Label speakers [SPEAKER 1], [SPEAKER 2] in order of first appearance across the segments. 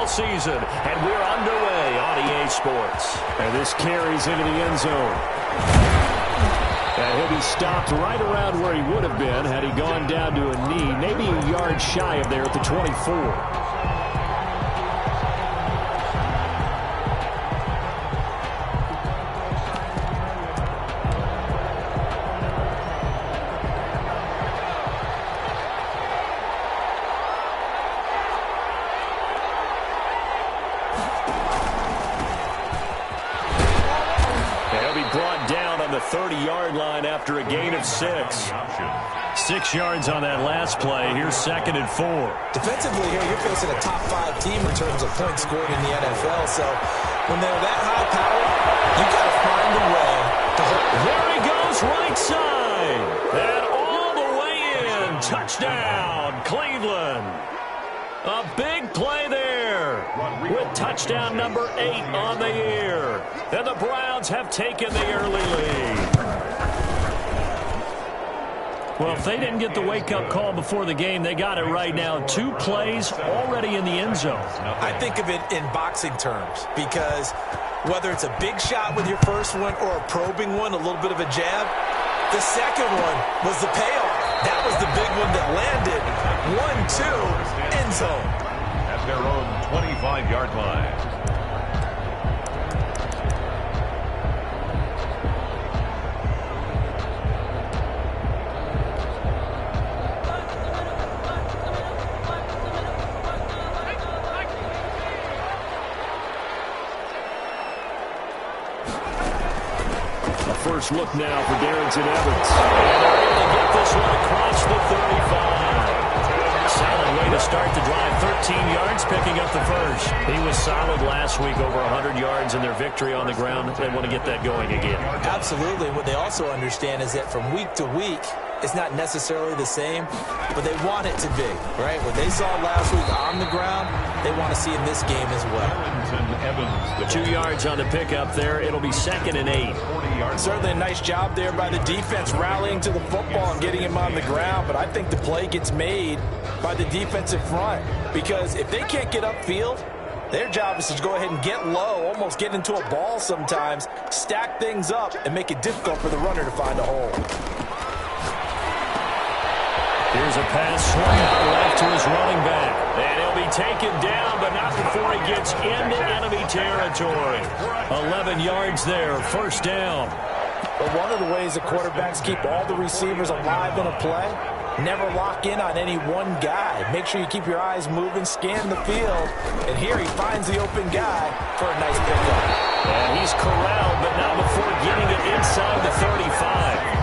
[SPEAKER 1] season, and we're underway on EA Sports.
[SPEAKER 2] And this carries into the end zone. And he'll be stopped right around where he would have been had he gone down to a knee, maybe a yard shy of there at the 24. Brought down on the 30-yard line after a gain of 6. 6 yards on that last play. Here's 2nd and 4.
[SPEAKER 3] Defensively here, you're facing a top-5 team in terms of points scored in the NFL. So when they're that high-powered, you've got to find a way to hold.
[SPEAKER 1] There he goes, right side. And all the way in. Touchdown, Cleveland. A big play there with touchdown number 8 on the year. And the Browns have taken the early lead. Well, if they didn't get the wake-up call before the game, they got it right now. 2 plays already in the end zone.
[SPEAKER 3] I think of it in boxing terms because whether it's a big shot with your first one or a probing one, a little bit of a jab, the second one was the payoff. That was the big one that landed. 1-2, end zone.
[SPEAKER 4] At their own 25-yard line.
[SPEAKER 2] First look now for Darrington Evans. And they're able to get this one across the 35. Solid way to start the drive. 13 yards, picking up the first. He was solid last week, over 100 yards in their victory on the ground. They want to get that going again.
[SPEAKER 3] Absolutely. What they also understand is that from week to week, it's not necessarily the same, but they want it to be, right? What they saw last week on the ground, they want to see in this game as well.
[SPEAKER 2] Evans, 2 yards on the pickup there. It'll be 2nd and 8.
[SPEAKER 3] Certainly a nice job there by the defense rallying to the football and getting him on the ground, but I think the play gets made by the defensive front because if they can't get upfield, their job is to go ahead and get low, almost get into a ball sometimes, stack things up, and make it difficult for the runner to find a hole.
[SPEAKER 2] Here's a pass swung out left to his running back. And he'll be taken down, but not before he gets into enemy territory. 11 yards there, first down.
[SPEAKER 3] But one of the ways the quarterbacks keep all the receivers alive in a play, never lock in on any one guy. Make sure you keep your eyes moving, scan the field. And here he finds the open guy for a nice pickup.
[SPEAKER 2] And he's corralled, but not before getting it inside the 35.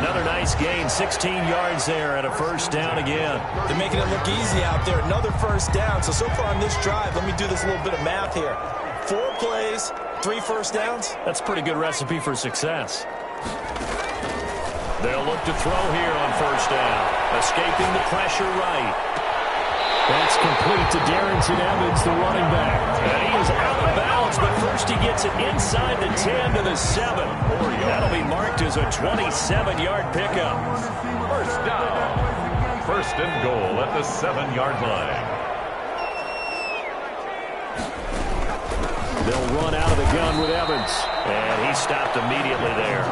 [SPEAKER 2] Another nice gain, 16 yards there and a first down again.
[SPEAKER 3] They're making it look easy out there. Another first down. So far on this drive, let me do this little bit of math here. 4 plays, 3 first downs.
[SPEAKER 2] That's a pretty good recipe for success. They'll look to throw here on first down. Escaping the pressure right. That's complete to Darrington Evans, the running back. And he is out of bounds, but first he gets it inside the 10 to the 7. That'll be marked as a 27-yard pickup.
[SPEAKER 4] First down. First and goal at the 7-yard line.
[SPEAKER 2] They'll run out of the gun with Evans. And he stopped immediately there.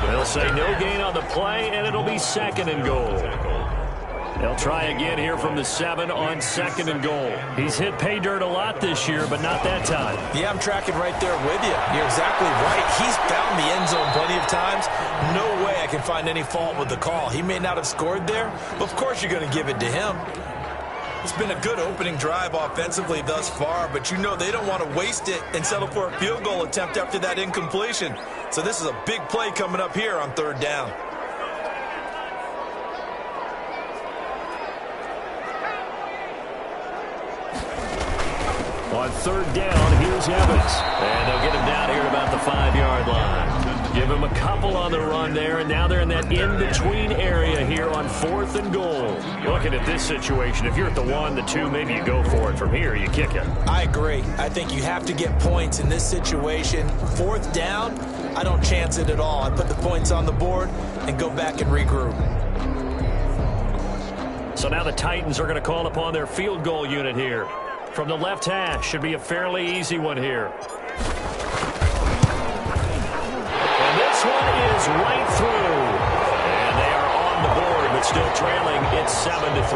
[SPEAKER 2] They'll say no gain on the play, and it'll be 2nd and goal. They'll try again here from the 7 on 2nd and goal. He's hit pay dirt a lot this year, but not that time.
[SPEAKER 3] Yeah, I'm tracking right there with you. You're exactly right. He's found the end zone plenty of times. No way I can find any fault with the call. He may not have scored there, but of course you're going to give it to him. It's been a good opening drive offensively thus far, but you know they don't want to waste it and settle for a field goal attempt after that incompletion. So this is a big play coming up here on 3rd down.
[SPEAKER 2] On 3rd down, here's Evans. And they'll get him down here at about the 5-yard line. Give him a couple on the run there, and now they're in that in-between area here on 4th and goal. Looking at this situation, if you're at the 1, the 2, maybe you go for it. From here, you kick it.
[SPEAKER 3] I agree. I think you have to get points in this situation. 4th down, I don't chance it at all. I put the points on the board and go back and regroup.
[SPEAKER 2] So now the Titans are going to call upon their field goal unit here.
[SPEAKER 1] from the left hash. Should be a fairly easy one here. And this one is right through. And they are on the board, but still trailing. It's 7-3.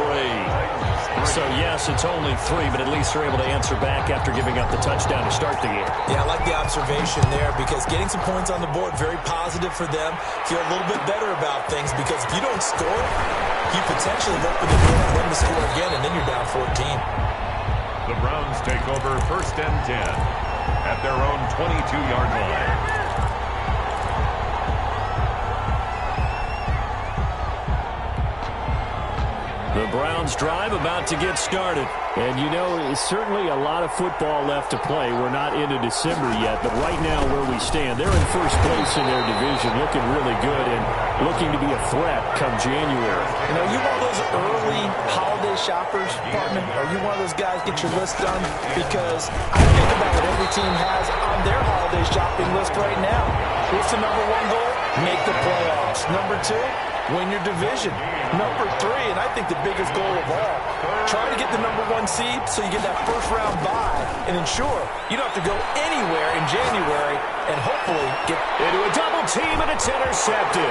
[SPEAKER 1] So, yes, it's only 3, but at least they're able to answer back after giving up the touchdown to start the game.
[SPEAKER 3] Yeah, I like the observation there because getting some points on the board, very positive for them. Feel a little bit better about things because if you don't score, you potentially open the door and win the score again, and then you're down 14.
[SPEAKER 4] The Browns take over 1st and 10 at their own 22-yard line.
[SPEAKER 1] The Browns drive about to get started.
[SPEAKER 2] And, you know, it's certainly a lot of football left to play. We're not into December yet, but right now where we stand, they're in first place in their division, looking really good and looking to be a threat come January.
[SPEAKER 3] You know, you one of those early holiday shoppers, partner? Are you one of those guys get your list done? Because I think about what every team has on their holiday shopping list right now. What's the number 1 goal? Make the playoffs. Number 2? Win your division. Number 3, and I think the biggest goal of all, try to get the number 1 seed so you get that first-round bye and ensure you don't have to go anywhere in January and hopefully get
[SPEAKER 1] into a double team, and it's intercepted.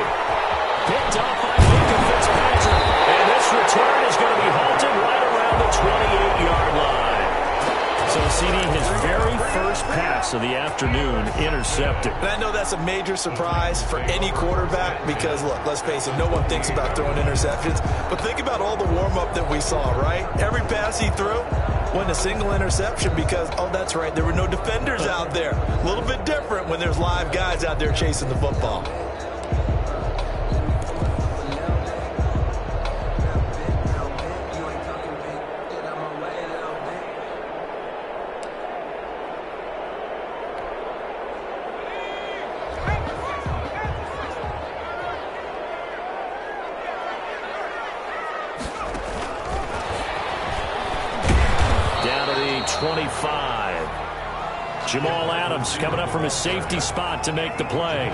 [SPEAKER 1] Picked up by Luka Fitzpatrick. And this return is going to be halted right around the 28-yard line. So, CD, his very first pass of the afternoon intercepted.
[SPEAKER 3] And I know that's a major surprise for any quarterback because, look, let's face it, no one thinks about throwing interceptions. But think about all the warm-up that we saw, right? Every pass he threw wasn't a single interception because, oh, that's right, there were no defenders out there. A little bit different when there's live guys out there chasing the football.
[SPEAKER 1] Down to the 25. Jamal Adams coming up from his safety spot to make the play.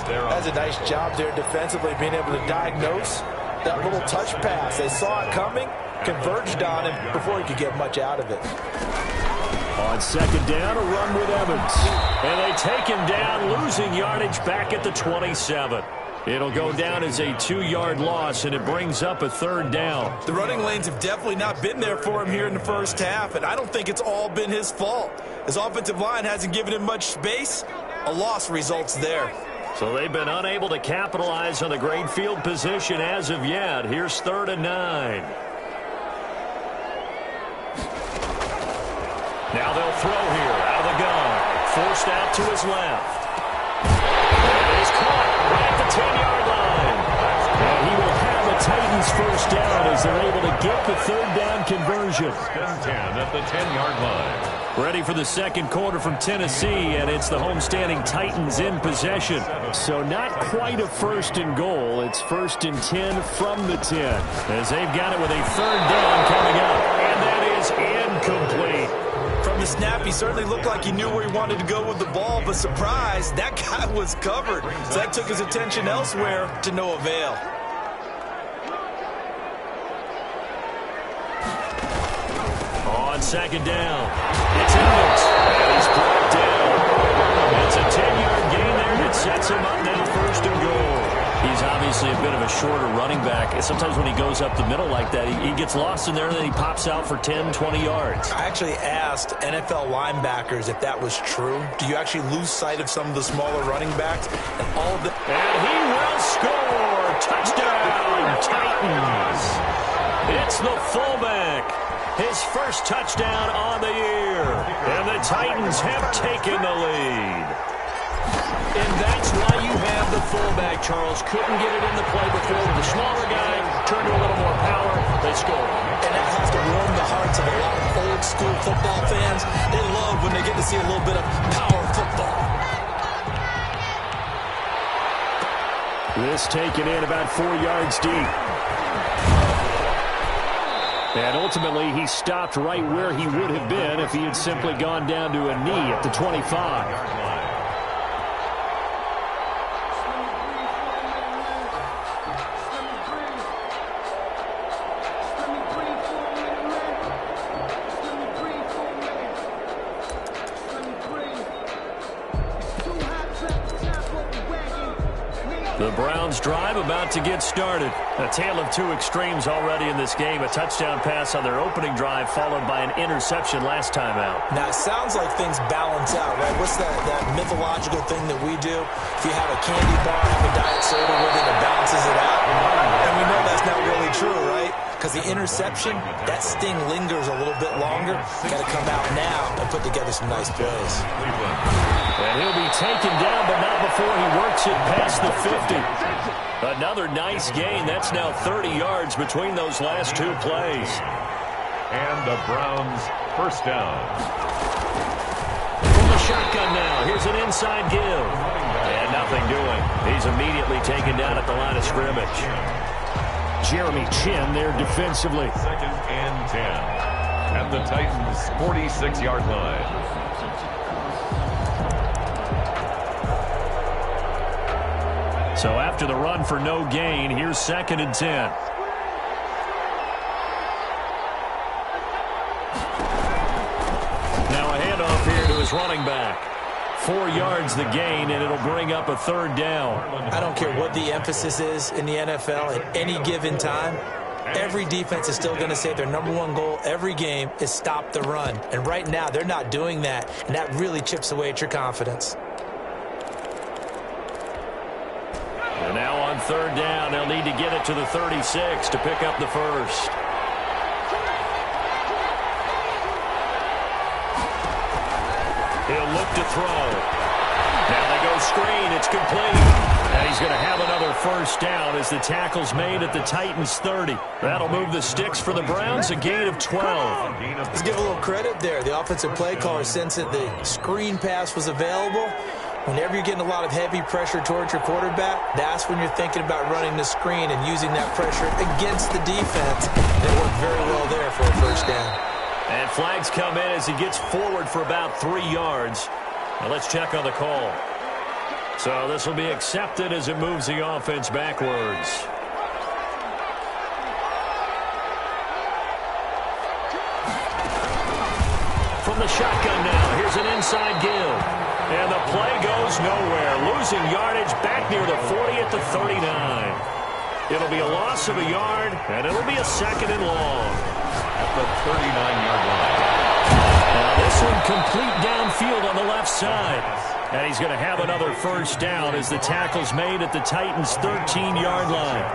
[SPEAKER 3] That's a nice job there defensively, being able to diagnose that little touch pass. They saw it coming, converged on him before he could get much out of it.
[SPEAKER 1] On 2nd down, a run with Evans. And they take him down, losing yardage back at the 27. It'll go down as a 2-yard loss, and it brings up a 3rd down.
[SPEAKER 3] The running lanes have definitely not been there for him here in the first half, and I don't think it's all been his fault. His offensive line hasn't given him much space. A loss results there.
[SPEAKER 1] So they've been unable to capitalize on the great field position as of yet. Here's 3rd and 9. Now they'll throw here out of the gun. Forced out to his left. And he's caught right at the 10-yard line. And he will have the Titans first down as they're able to get the 3rd down conversion.
[SPEAKER 4] 10 at the 10-yard line.
[SPEAKER 1] Ready for the 2nd quarter from Tennessee, and it's the homestanding Titans in possession.
[SPEAKER 2] So not quite a 1st and goal. It's 1st and 10 from the 10.
[SPEAKER 1] As they've got it with a 3rd down coming up. And that is incomplete.
[SPEAKER 3] From the snap, he certainly looked like he knew where he wanted to go with the ball, but surprise, that guy was covered. So that took his attention elsewhere to no avail.
[SPEAKER 1] On 2nd down, it's Evans, and he's brought down. It's a 10-yard gain there that sets him up now 1st and goal. He's obviously a bit of a shorter running back. Sometimes when he goes up the middle like that, he gets lost in there, and then he pops out for 10, 20 yards.
[SPEAKER 3] I actually asked NFL linebackers if that was true. Do you actually lose sight of some of the smaller running backs? And all of the...
[SPEAKER 1] And he will score! Touchdown, Titans! It's the fullback. His first touchdown on the year. And the Titans have taken the lead. And that's why you have the fullback, Charles. Couldn't get it in the play before with the smaller guy. Turned to a little more power. They scored.
[SPEAKER 3] And that has to warm the hearts of a lot of old-school football fans. They love when they get to see a little bit of power football.
[SPEAKER 2] This taken in about 4 yards deep. And ultimately, he stopped right where he would have been if he had simply gone down to a knee at the 25.
[SPEAKER 1] The Browns drive about to get started. A tale of two extremes already in this game. A touchdown pass on their opening drive followed by an interception last time out.
[SPEAKER 3] Now, it sounds like things balance out, right? What's that mythological thing that we do? If you have a candy bar, have a diet soda with it, it balances it out. And we know that's not really true, right? Because the interception, that sting lingers a little bit longer. Got to come out now and put together some nice plays.
[SPEAKER 1] And he'll be taken down, but not before he works it past the 50. Another nice gain. That's now 30 yards between those last two plays.
[SPEAKER 4] And the Browns first down.
[SPEAKER 1] From the shotgun now. Here's an inside give. And nothing doing. He's immediately taken down at the line of scrimmage. Jeremy Chin there defensively.
[SPEAKER 4] 2nd and 10. At the Titans' 46-yard line.
[SPEAKER 1] So after the run for no gain, here's 2nd and 10. Now a handoff here to his running back. 4 yards the gain, and it'll bring up a 3rd down.
[SPEAKER 3] I don't care what the emphasis is in the NFL at any given time. Every defense is still going to say their #1 goal every game is stop the run. And right now, they're not doing that, and that really chips away at your confidence.
[SPEAKER 1] And now on 3rd down, they'll need to get it to the 36 to pick up the first. He'll look to throw. Now they go screen. It's complete. And he's going to have another first down as the tackle's made at the Titans' 30. That'll move the sticks for the Browns, a gain of 12.
[SPEAKER 3] Let's give a little credit there. The offensive play caller, since that the screen pass was available, whenever you're getting a lot of heavy pressure towards your quarterback, that's when you're thinking about running the screen and using that pressure against the defense. They worked very well there for a first down.
[SPEAKER 1] And flags come in as he gets forward for about 3 yards. Now let's check on the call. So this will be accepted as it moves the offense backwards. From the shotgun now, here's an inside give. And the play goes nowhere. Losing yardage back near the 40 at the 39. It'll be a loss of a yard, and it'll be a 2nd and long.
[SPEAKER 4] At the 39-yard line.
[SPEAKER 1] Now this one complete downfield on the left side. And he's going to have another first down as the tackle's made at the Titans' 13-yard line.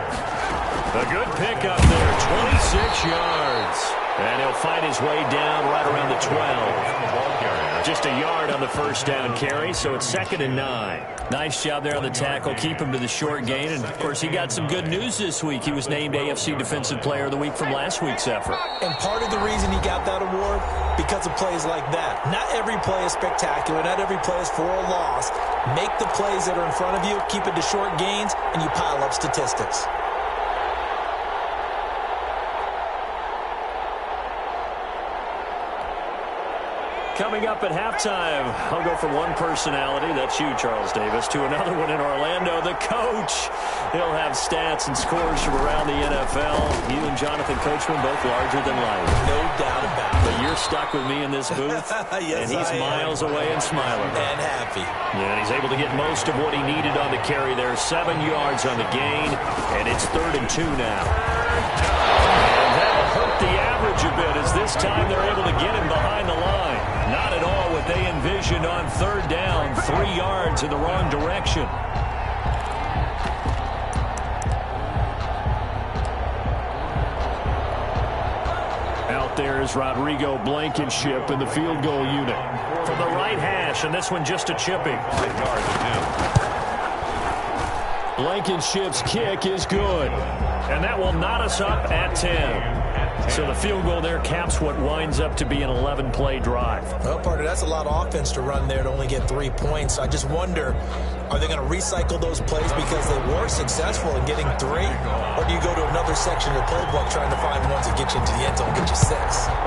[SPEAKER 1] A good pickup there, 26 yards. And he'll find his way down right around the 12. Just a yard on the first down carry, so it's 2nd and 9. Nice job there on the tackle. Keep him to the short gain. And, of course, he got some good news this week. He was named AFC Defensive Player of the Week from last week's effort.
[SPEAKER 3] And part of the reason he got that award, because of plays like that. Not every play is spectacular. Not every play is for a loss. Make the plays that are in front of you, keep it to short gains, and you pile up statistics.
[SPEAKER 1] Coming up at halftime, I'll go from one personality, that's you, Charles Davis, to another one in Orlando, the coach. He'll have stats and scores from around the NFL. You and Jonathan Coachman both larger than life.
[SPEAKER 3] No doubt about it.
[SPEAKER 1] But you're stuck with me in this booth,
[SPEAKER 3] yes,
[SPEAKER 1] and he's miles away and smiling.
[SPEAKER 3] And happy.
[SPEAKER 1] Yeah, and he's able to get most of what he needed on the carry there. 7 yards on the gain, and it's 3rd and 2 now. And that'll hurt the average a bit as this time they're able to get him behind the line. Not at all what they envisioned on 3rd down. 3 yards in the wrong direction. Out there is Rodrigo Blankenship in the field goal unit. From the right hash, and this one just a chipping. Blankenship's kick is good. And that will knot us up at 10. So the field goal there caps what winds up to be an 11-play drive.
[SPEAKER 3] Well, partner, that's a lot of offense to run there to only get 3 points. I just wonder, are they going to recycle those plays because they were successful in getting 3? Or do you go to another section of the playbook trying to find ones that get you into the end zone and get you 6?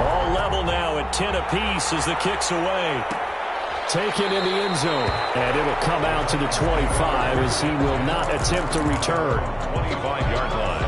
[SPEAKER 1] All level now at 10 apiece as the kick's away. Taken in the end zone. And it'll come out to the 25 as he will not attempt to return.
[SPEAKER 4] 25-yard line.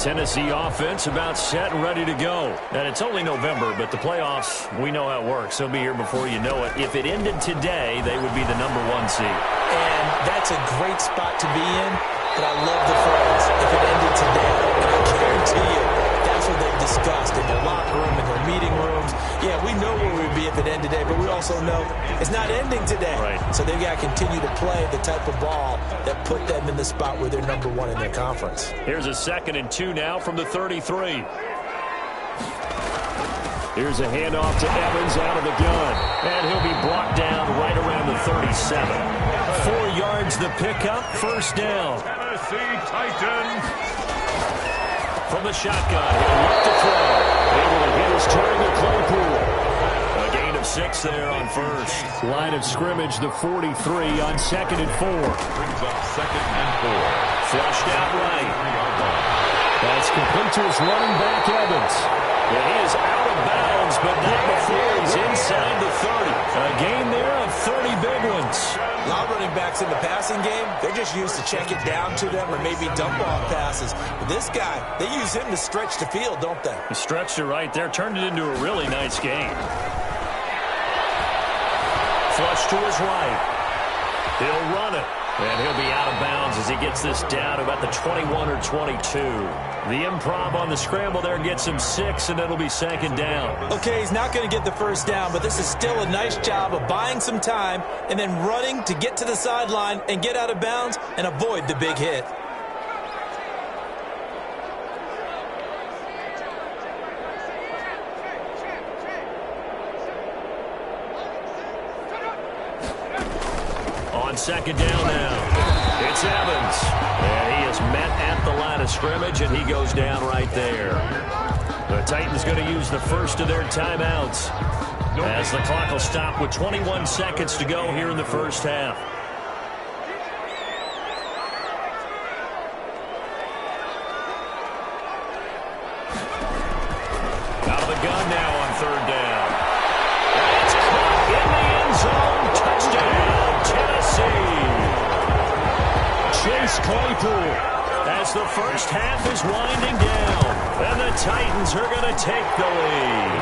[SPEAKER 1] Tennessee offense about set and ready to go. And it's only November, but the playoffs, we know how it works. They'll be here before you know it. If it ended today, they would be the #1 seed.
[SPEAKER 3] And that's a great spot to be in, but I love the phrase, if it ended today. And I guarantee you, that's what they've discussed in their locker room, in their meeting rooms. Yeah, we know where we'd be if it ended today, but we also know it's not ending today.
[SPEAKER 1] Right.
[SPEAKER 3] So they've got to continue to play the type of ball that put them in the spot where they're #1 in their conference.
[SPEAKER 1] Here's a 2nd and 2 now from the 33. Here's a handoff to Evans out of the gun. And he'll be brought down right around the 37. 4 yards the pickup, first down.
[SPEAKER 4] Tennessee Titans.
[SPEAKER 1] From the shotgun, he'll look to throw. Able to hit his target, Claypool. A gain of 6 there on first. Line of scrimmage, the 43 on 2nd and 4.
[SPEAKER 4] Brings up 2nd and 4.
[SPEAKER 1] Flushed out right.
[SPEAKER 4] 3-yard line.
[SPEAKER 1] That's complete to his running back, Evans. And he is out of bounds, but not before he's inside the 30. A gain there of 30 big ones.
[SPEAKER 3] A lot of running backs in the passing game, they're just used to check it down to them or maybe dump off passes. But this guy, they use him to stretch the field, don't they?
[SPEAKER 1] He stretched it right there, turned it into a really nice game. Flush to his right. He'll run it. And he'll be out of bounds as he gets this down about the 21 or 22. The improv on the scramble there gets him 6, and it'll be 2nd down.
[SPEAKER 3] Okay, he's not going to get the first down, but this is still a nice job of buying some time and then running to get to the sideline and get out of bounds and avoid the big hit.
[SPEAKER 1] On 2nd down now, it's Evans. And he is met at the line of scrimmage, and he goes down right there. The Titans going to use the first of their timeouts as the clock will stop with 21 seconds to go here in the first half. Out of the gun now on 3rd down. And it's caught in the end zone. Touchdown, Tennessee. Chase Claypool as the first half is winding down. And the Titans are going to take the lead.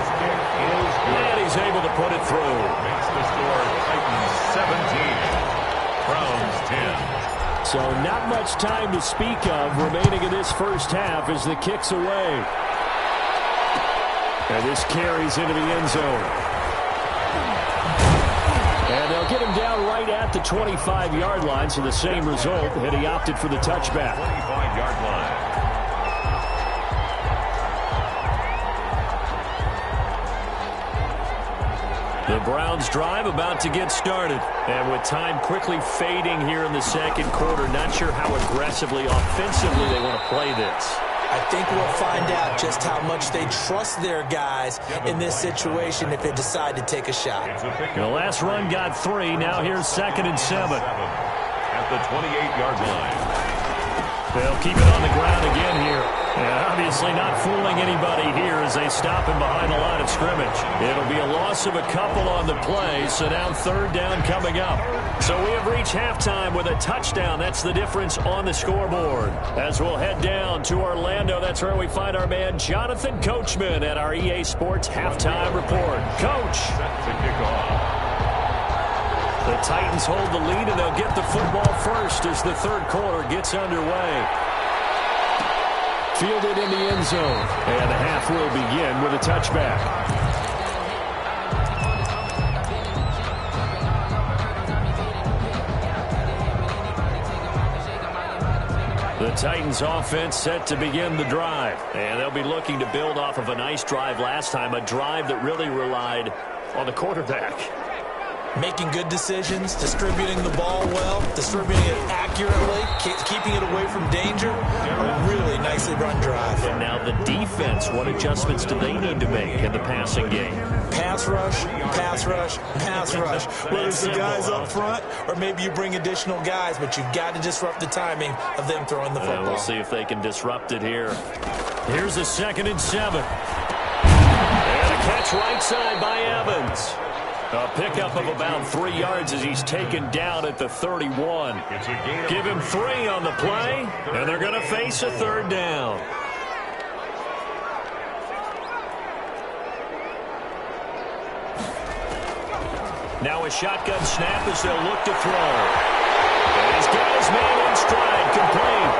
[SPEAKER 1] And he's able to put it through.
[SPEAKER 4] Makes the score Titans 17. Browns 10.
[SPEAKER 1] So not much time to speak of remaining in this first half as the kick's away. And this carries into the end zone. And they'll get him down right at the 25-yard line, so the same result, and he opted for the touchback.
[SPEAKER 4] 25-yard line.
[SPEAKER 1] The Browns drive about to get started. And with time quickly fading here in the 2nd quarter, not sure how aggressively, offensively they want to play this.
[SPEAKER 3] I think we'll find out just how much they trust their guys in this situation if they decide to take a shot.
[SPEAKER 1] The last run got 3. Now here's 2nd and 7.
[SPEAKER 4] At the 28-yard line.
[SPEAKER 1] They'll keep it on the ground again here. And obviously not fooling anybody here as they stop him behind the line of scrimmage. It'll be a loss of a couple on the play, so now 3rd down coming up. So we have reached halftime with a touchdown. That's the difference on the scoreboard. As we'll head down to Orlando, that's where we find our man Jonathan Coachman at our EA Sports Halftime Report. Coach.
[SPEAKER 4] Set to kick off.
[SPEAKER 1] The Titans hold the lead, and they'll get the football first as the 3rd quarter gets underway. Fielded in the end zone. And the half will begin with a touchback. The Titans offense set to begin the drive. And they'll be looking to build off of a nice drive last time, a drive that really relied on the quarterback.
[SPEAKER 3] Making good decisions, distributing the ball well, distributing it accurately, keeping it away from danger. A really nicely run drive.
[SPEAKER 1] And now the defense, what adjustments do they need to make in the passing game?
[SPEAKER 3] Pass rush, pass rush, pass rush. Whether it's the guys up front or maybe you bring additional guys, but you've got to disrupt the timing of them throwing the football.
[SPEAKER 1] We'll see if they can disrupt it here. Here's a 2nd and 7. And a catch right side by Evans. A pickup of about 3 yards as he's taken down at the 31. Give him 3 on the play, and they're going to face a 3rd down. Now a shotgun snap as they'll look to throw. And he's got his man in stride, complete.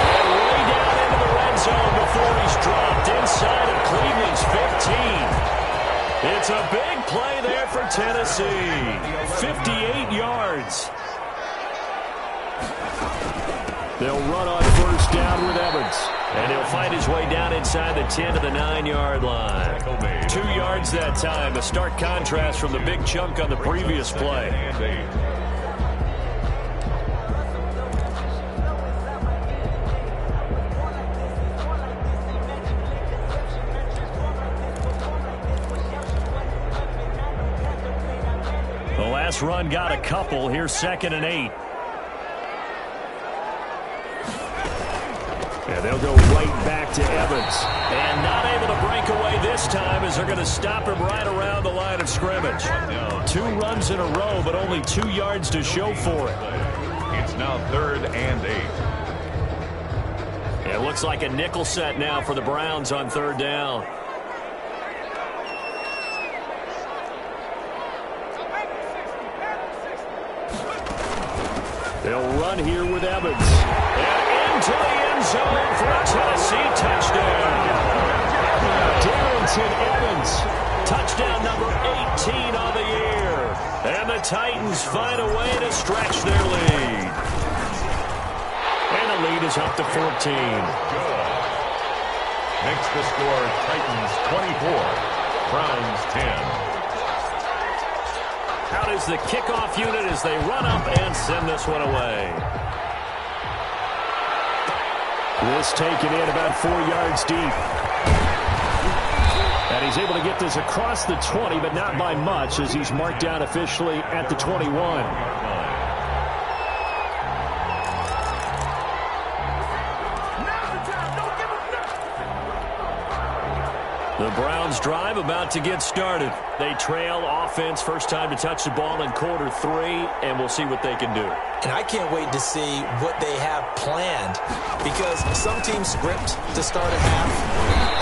[SPEAKER 1] And way down into the red zone before he's dropped inside of Cleveland's 15. It's a big play there for Tennessee. 58 yards. They'll run on first down with Evans. And he'll find his way down inside the 10 to the 9-yard line. 2 yards that time. A stark contrast from the big chunk on the previous play. The last run got a couple. Here's 2nd and 8. And they'll go right back to Evans. And not able to break away this time as they're going to stop him right around the line of scrimmage. 2 runs in a row, but only 2 yards to show for it.
[SPEAKER 4] It's now 3rd and 8.
[SPEAKER 1] It looks like a nickel set now for the Browns on 3rd down. They'll run here with Evans. And into the end zone for a Tennessee touchdown. Darrington Evans. Touchdown number 18 on the year. And the Titans find a way to stretch their lead. And the lead is up to 14.
[SPEAKER 4] Makes the score Titans 24, Browns 10.
[SPEAKER 1] Out is the kickoff unit as they run up and send this one away. This taken in about 4 yards deep. And he's able to get this across the 20, but not by much as he's marked down officially at the 21. The Browns drive about to get started. They trail offense first time to touch the ball in quarter 3, and we'll see what they can do.
[SPEAKER 3] And I can't wait to see what they have planned, because some teams script to start a half.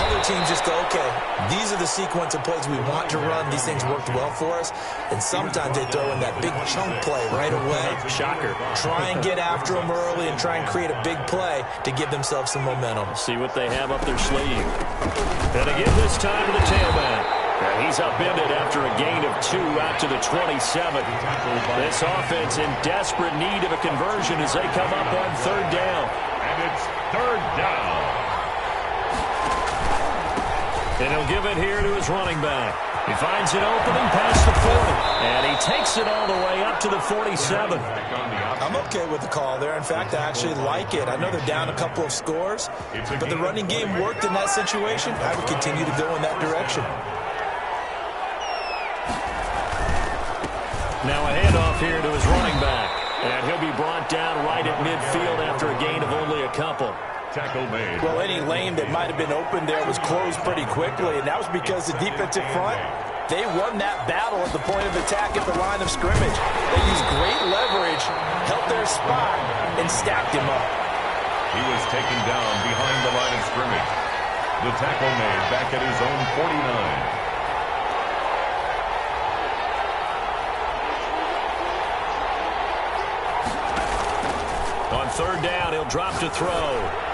[SPEAKER 3] Other teams just go, okay, these are the sequence of plays we want to run. These things worked well for us. And sometimes they throw in that big chunk play right away.
[SPEAKER 1] Shocker.
[SPEAKER 3] Try and get after them early and try and create a big play to give themselves some momentum.
[SPEAKER 1] See what they have up their sleeve. And again this time to the tailback. And he's upended after a gain of 2 out to the 27. This offense in desperate need of a conversion as they come up on 3rd down.
[SPEAKER 4] And it's 3rd down.
[SPEAKER 1] And he'll give it here to his running back. He finds an opening past the 40. And he takes it all the way up to the 47.
[SPEAKER 3] I'm okay with the call there. In fact, I actually like it. I know they're down a couple of scores, but the running game worked in that situation. I would continue to go in that direction.
[SPEAKER 1] Now a handoff here to his running back. And he'll be brought down right at midfield after a gain of only a couple.
[SPEAKER 4] Tackle made.
[SPEAKER 3] Well, any lane that might have been open there was closed pretty quickly, and that was because the defensive front, they won that battle at the point of attack at the line of scrimmage. They used great leverage, held their spot, and stacked him up.
[SPEAKER 4] He was taken down behind the line of scrimmage. The tackle made back at his own 49.
[SPEAKER 1] On 3rd down, he'll drop to throw.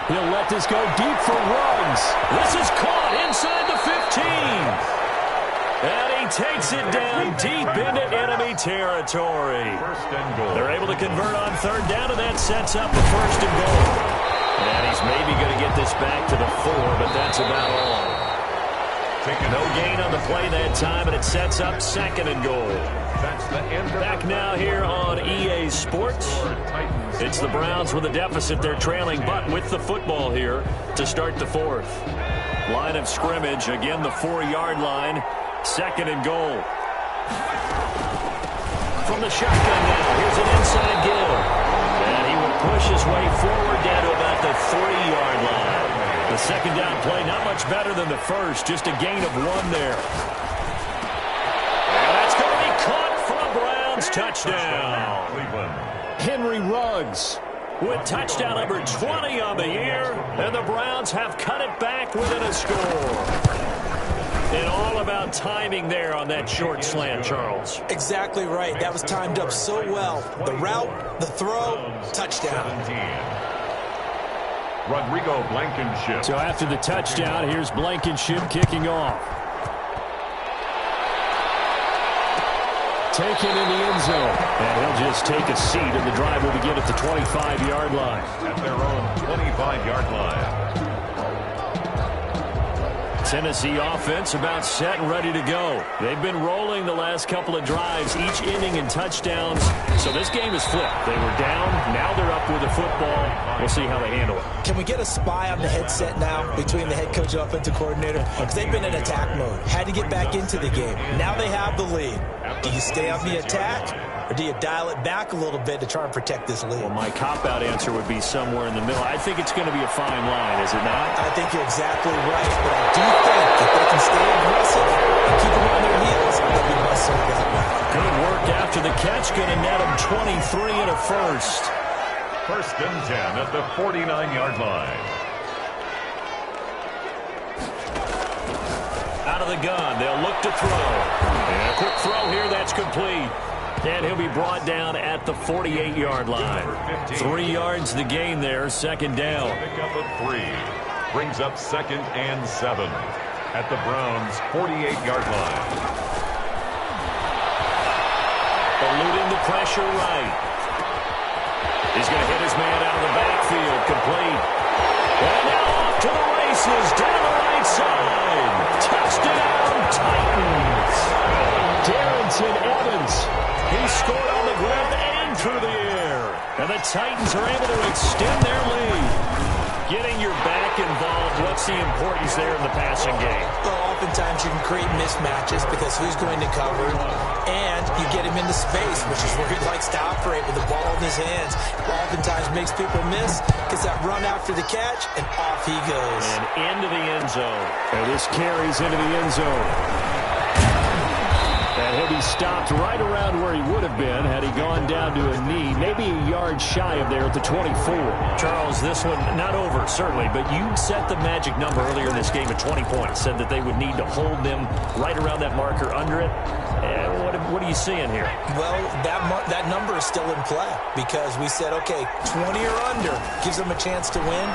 [SPEAKER 1] He'll let this go deep for Ruggs. This is caught inside the 15. And he takes it down deep into enemy territory.
[SPEAKER 4] 1st and goal.
[SPEAKER 1] They're able to convert on 3rd down, and that sets up a 1st and goal. And he's maybe going to get this back to the 4, but that's about all. No gain on the play that time, and it sets up 2nd and goal.
[SPEAKER 4] That's the end.
[SPEAKER 1] Back now here on EA Sports. It's the Browns with a deficit. They're trailing, but with the football here to start the 4th. Line of scrimmage, again the 4-yard line. 2nd and goal. From the shotgun now, here's an inside give. And he will push his way forward down to about the 3-yard line. The 2nd down play, not much better than the first, just a gain of 1 there. And that's going to be caught for a Browns touchdown. Henry Ruggs with touchdown number 20 on the year, and the Browns have cut it back within a score. And all about timing there on that short slant, Charles.
[SPEAKER 3] Exactly right. That was timed up so well. The route, the throw, touchdown.
[SPEAKER 4] 17. Rodrigo Blankenship.
[SPEAKER 1] So after the touchdown, here's Blankenship kicking off. Taken in the end zone. And he'll just take a seat, and the drive will begin at the 25-yard line.
[SPEAKER 4] At their own 25-yard line.
[SPEAKER 1] Tennessee offense about set and ready to go. They've been rolling the last couple of drives, each inning in touchdowns. So this game is flipped. They were down. Now they're up with the football. We'll see how they handle it.
[SPEAKER 3] Can we get a spy on the headset now between the head coach and offensive coordinator? Because they've been in attack mode. Had to get back into the game. Now they have the lead. Do you stay on the attack, or do you dial it back a little bit to try and protect this lead?
[SPEAKER 1] Well, my cop-out answer would be somewhere in the middle. I think it's going to be a fine line, is it not?
[SPEAKER 3] I think you're exactly right, but I do think if they can stay aggressive and keep them on their heels, they'll be muscling that way.
[SPEAKER 1] Good work after the catch. Going to net them 23 and a first.
[SPEAKER 4] First and 10 at the 49-yard line.
[SPEAKER 1] Out of the gun. They'll look to throw. And a quick throw here. That's complete. And he'll be brought down at the 48-yard line. 3 yards the gain there. Second down.
[SPEAKER 4] Pick up at 3. Brings up second and 7 at the Browns' 48-yard line.
[SPEAKER 1] Eluding the pressure right. He's going to hit his man out of the backfield. Complete. And now off to the races. Down the right side. Touchdown, Titans. Darrington Evans. He scored on the ground and through the air. And the Titans are able to extend their lead. Getting your back involved, what's the importance there in the passing game?
[SPEAKER 3] Well, oftentimes you can create mismatches because who's going to cover, and you get him into space, which is where he likes to operate with the ball in his hands. Oftentimes makes people miss, gets that run after the catch, and off he goes.
[SPEAKER 1] And into the end zone. And this carries into the end zone. And he'll be stopped right around where he would have been had he gone down to a knee, maybe a yard shy of there at the 24. Charles, this one not over, certainly, but you set the magic number earlier in this game at 20 points, said that they would need to hold them right around that marker under it. What are you seeing here?
[SPEAKER 3] Well, that number is still in play because we said, okay, 20 or under gives them a chance to win.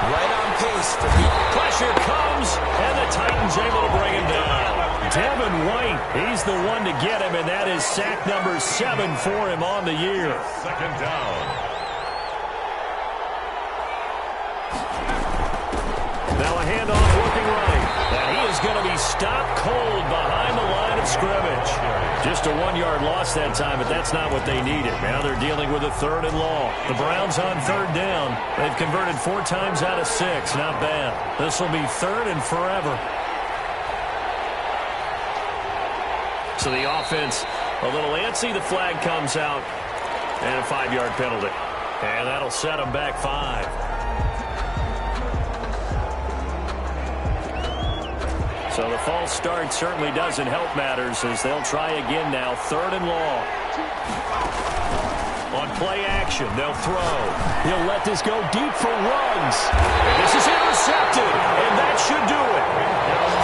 [SPEAKER 3] Right on pace for me.
[SPEAKER 1] Pressure comes, and the Titans able to bring him down. Devin White, he's the one to get him, and that is sack number 7 for him on the year.
[SPEAKER 4] Second down.
[SPEAKER 1] Now a handoff working right. And he is going to be stopped cold behind the line of scrimmage. Just a 1-yard loss that time, but that's not what they needed. Now they're dealing with a 3rd and long. The Browns on 3rd down. They've converted 4 times out of 6. Not bad. This will be 3rd and forever. So the offense a little antsy. The flag comes out. And a 5-yard penalty. And that'll set them back 5. So the false start certainly doesn't help matters as they'll try again now. 3rd and long. On play action, they'll throw. He'll let this go deep for Ruggs. And this is intercepted, and that should do it.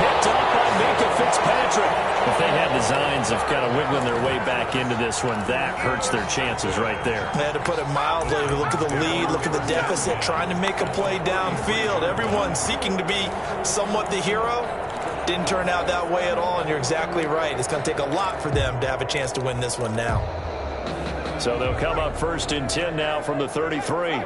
[SPEAKER 1] Picked up by Minka Fitzpatrick. If they had designs of kind of wiggling their way back into this one, that hurts their chances right there.
[SPEAKER 3] They had to put it mildly. Look at the lead, look at the deficit, trying to make a play downfield. Everyone seeking to be somewhat the hero. Didn't turn out that way at all, and you're exactly right. It's going to take a lot for them to have a chance to win this one now.
[SPEAKER 1] So they'll come up 1st and 10 now from the 33.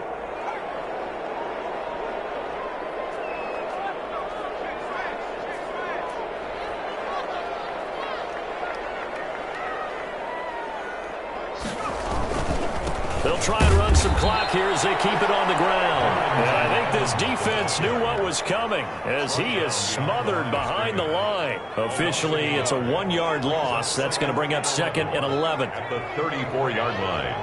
[SPEAKER 1] They'll try and run some clock here as they keep it on the ground. And I think this defense knew what was coming as he is smothered behind the line. Officially, it's a 1-yard loss. That's going to bring up 2nd and 11.
[SPEAKER 4] At the 34-yard line.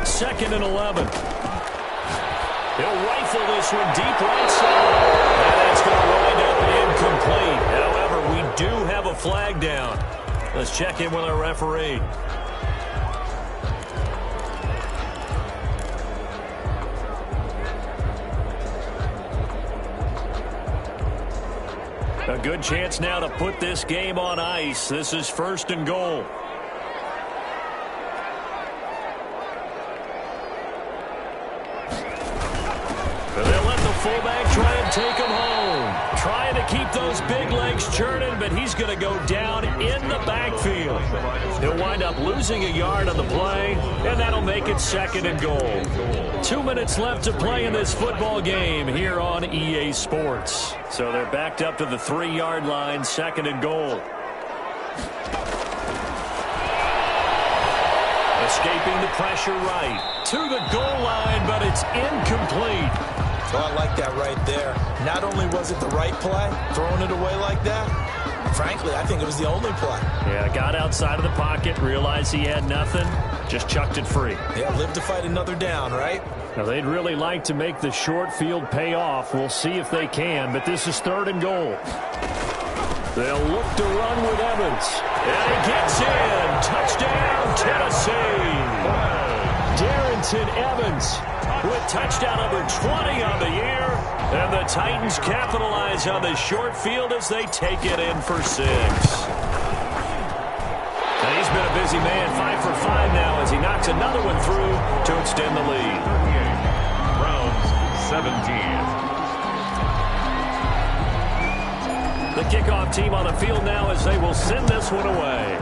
[SPEAKER 1] 2nd and 11. He'll rifle this one deep right side. And that's going to wind up incomplete. However, we do have a flag down. Let's check in with our referee. A good chance now to put this game on ice. This is 1st and goal. They'll let the fullback try and take him home. Trying to keep those big legs churning, but he's going to go down in the backfield. He'll wind up losing a yard on the play, and that'll make it 2nd and goal. 2 minutes left to play in this football game here on EA Sports. So they're backed up to the 3-yard line, 2nd and goal. Escaping the pressure right to the goal line, but it's incomplete.
[SPEAKER 3] Well, I like that right there. Not only was it the right play, throwing it away like that, frankly, I think it was the only play.
[SPEAKER 1] Yeah, got outside of the pocket, realized he had nothing, just chucked it free.
[SPEAKER 3] Yeah, live to fight another down, right?
[SPEAKER 1] Now, they'd really like to make the short field pay off. We'll see if they can, but this is 3rd and goal. They'll look to run with Evans. And he gets in. Touchdown, Tennessee. Darrington Evans with touchdown number 20 on the year. And the Titans capitalize on the short field as they take it in for 6. And he's been a busy man, 5 for 5 now as he knocks another one through to extend the lead.
[SPEAKER 4] Browns 17.
[SPEAKER 1] The kickoff team on the field now as they will send this one away.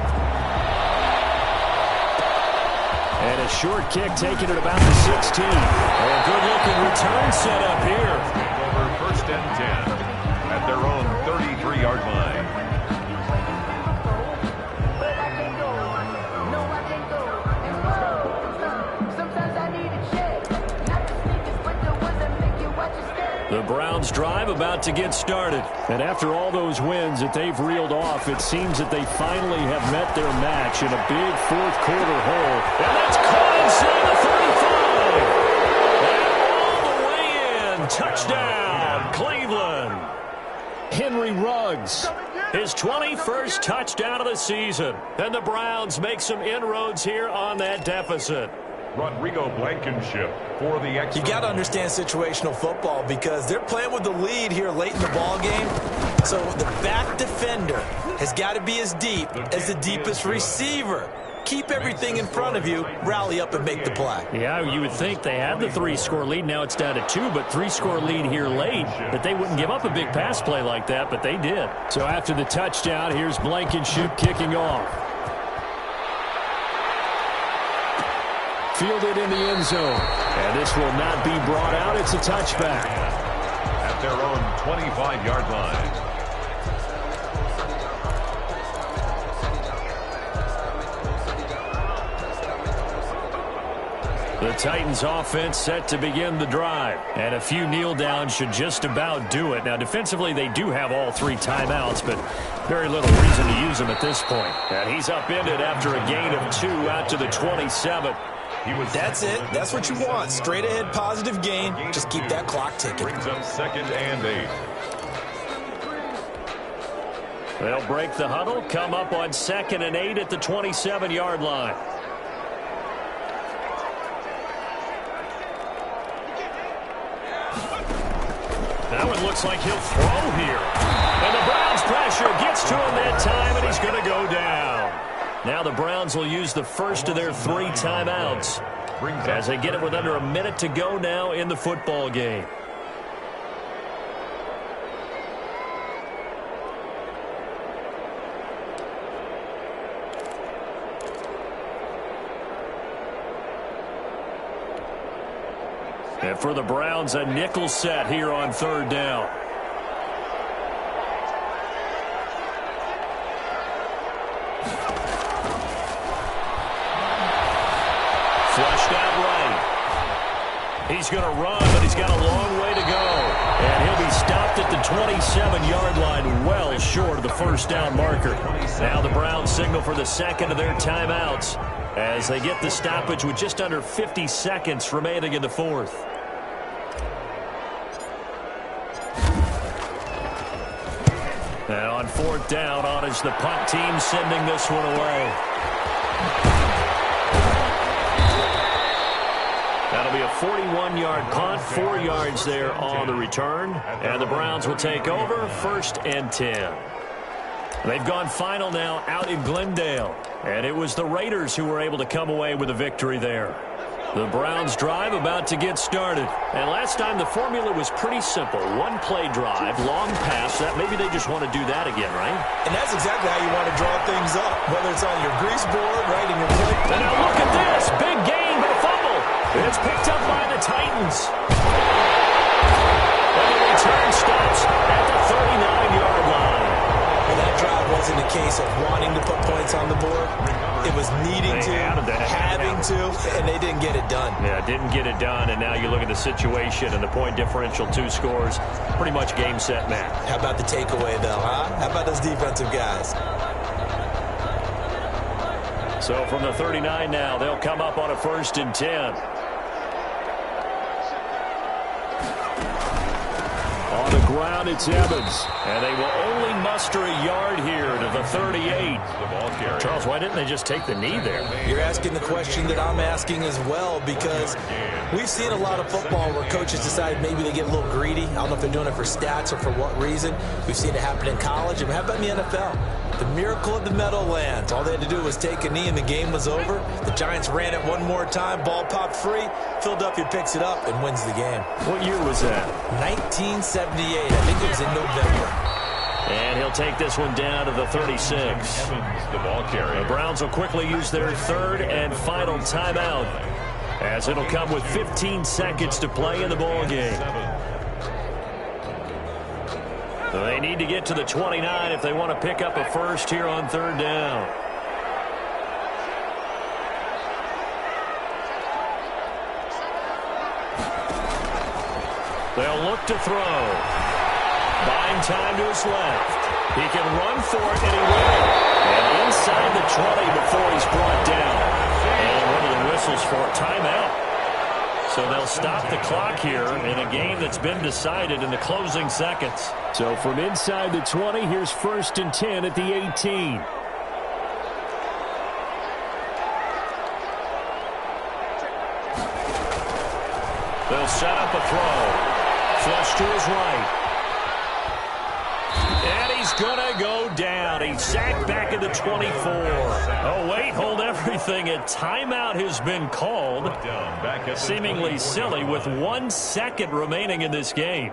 [SPEAKER 1] And a short kick taken at about the 16. A good-looking return set up here.
[SPEAKER 4] Over 1st and 10 at their own 33-yard line.
[SPEAKER 1] The Browns drive about to get started. And after all those wins that they've reeled off, it seems that they finally have met their match in a big 4th quarter hole. And that's caught inside the 35. And all the way in. Touchdown, Cleveland. Henry Ruggs, his 21st touchdown of the season. And the Browns make some inroads here on that deficit.
[SPEAKER 4] Rodrigo Blankenship for the extra.
[SPEAKER 3] You got to understand situational football because they're playing with the lead here late in the ball game. So the back defender has got to be as deep as the deepest receiver. Keep everything in front of you, rally up and make the play.
[SPEAKER 1] Yeah, you would think they had the 3-score lead. Now it's down to 2, but 3-score lead here late. That they wouldn't give up a big pass play like that, but they did. So after the touchdown, here's Blankenship kicking off. Fielded in the end zone. And this will not be brought out. It's a touchback.
[SPEAKER 4] At their own 25-yard line.
[SPEAKER 1] The Titans offense set to begin the drive. And a few kneel downs should just about do it. Now, defensively, they do have all 3 timeouts, but very little reason to use them at this point. And he's upended after a gain of 2 out to the 27.
[SPEAKER 3] That's it. That's what you want. Straight ahead positive gain. Just keep that clock ticking.
[SPEAKER 4] Brings up 2nd and 8.
[SPEAKER 1] They'll break the huddle, come up on 2nd and 8 at the 27-yard line. That one looks like he'll throw here. And the Browns pressure gets to him that time, and he's going to go down. Now the Browns will use the first of their 3 timeouts as they get it with under a minute to go now in the football game. And for the Browns, a nickel set here on 3rd down. Flushed out right. He's going to run, but he's got a long way to go. And he'll be stopped at the 27-yard line, well short of the 1st down marker. Now the Browns signal for the 2nd of their timeouts as they get the stoppage with just under 50 seconds remaining in the 4th. And on 4th down, on is the punt team sending this one away. And That'll be a 41-yard punt, 4 yards there on the return. And the Browns will take over, 1st and 10. They've gone final now out in Glendale. And it was the Raiders who were able to come away with a victory there. The Browns drive about to get started. And last time the formula was pretty simple. One-play drive, long pass. That maybe they just want to do that again, right?
[SPEAKER 3] And that's exactly how you want to draw things up, whether it's on your grease board, right in your play.
[SPEAKER 1] And now look at this. Big gain, but a fumble. It's picked up by the Titans. And the return stops at the 39-yard line.
[SPEAKER 3] Well, that drive wasn't a case of wanting to put points on the board. It was needing to, having to, and they didn't get it done.
[SPEAKER 1] Yeah, didn't get it done, and now you look at the situation and the point differential, 2 scores, pretty much game, set, match.
[SPEAKER 3] How about the takeaway, though, huh? How about those defensive guys?
[SPEAKER 1] So from the 39 now, they'll come up on a 1st and 10. On the ground, it's Evans. And they will only muster a yard here to the 38. Charles, why didn't they just take the knee there?
[SPEAKER 3] You're asking the question that I'm asking as well, because we've seen a lot of football where coaches decide maybe they get a little greedy. I don't know if they're doing it for stats or for what reason. We've seen it happen in college. And how about in the NFL? The miracle of the Meadowlands. All they had to do was take a knee and the game was over. The Giants ran it one more time. Ball popped free. Philadelphia picks it up and wins the game.
[SPEAKER 1] What year was that?
[SPEAKER 3] 1978. I think it was in November.
[SPEAKER 1] And he'll take this one down to the 36.
[SPEAKER 4] Evans, the ball carrier.
[SPEAKER 1] The Browns will quickly use their 3rd and final timeout, as it'll come with 15 seconds to play in the ball game. They need to get to the 29 if they want to pick up a first here on 3rd down. They'll look to throw. Buying time to his left. He can run for it, and he will. And inside the 20 before he's brought down. And one of the whistles for a timeout. So they'll stop the clock here in a game that's been decided in the closing seconds. So from inside the 20, here's 1st and 10 at the 18. They'll set up a throw. Flush to his right. And he's going to go down. He's sacked back at the 24. Oh, wait, hold everything. A timeout has been called. Seemingly silly with 1 second remaining in this game.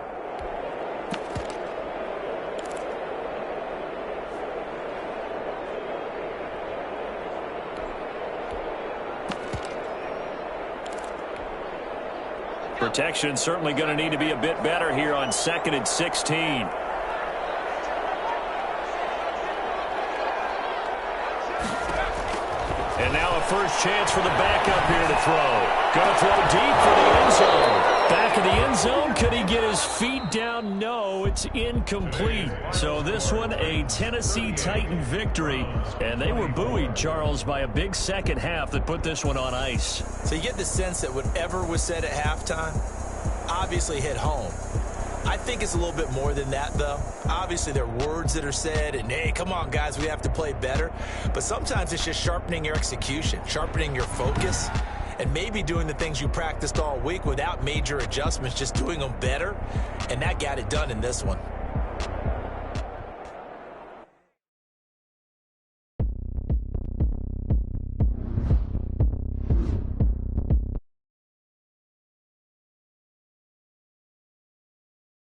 [SPEAKER 1] Protection certainly going to need to be a bit better here on 2nd and 16. And now a first chance for the backup here to throw. Going to throw deep for the end zone. Back of the end zone. Could he get his feet down? No, it's incomplete. So this one, a Tennessee Titan victory. And they were buoyed, Charles, by a big second half that put this one on ice.
[SPEAKER 3] So you get the sense that whatever was said at halftime obviously hit home. I think it's a little bit more than that, though. Obviously, there are words that are said, and, hey, come on, guys, we have to play better. But sometimes it's just sharpening your execution, sharpening your focus, and maybe doing the things you practiced all week without major adjustments, just doing them better. And that got it done in this one.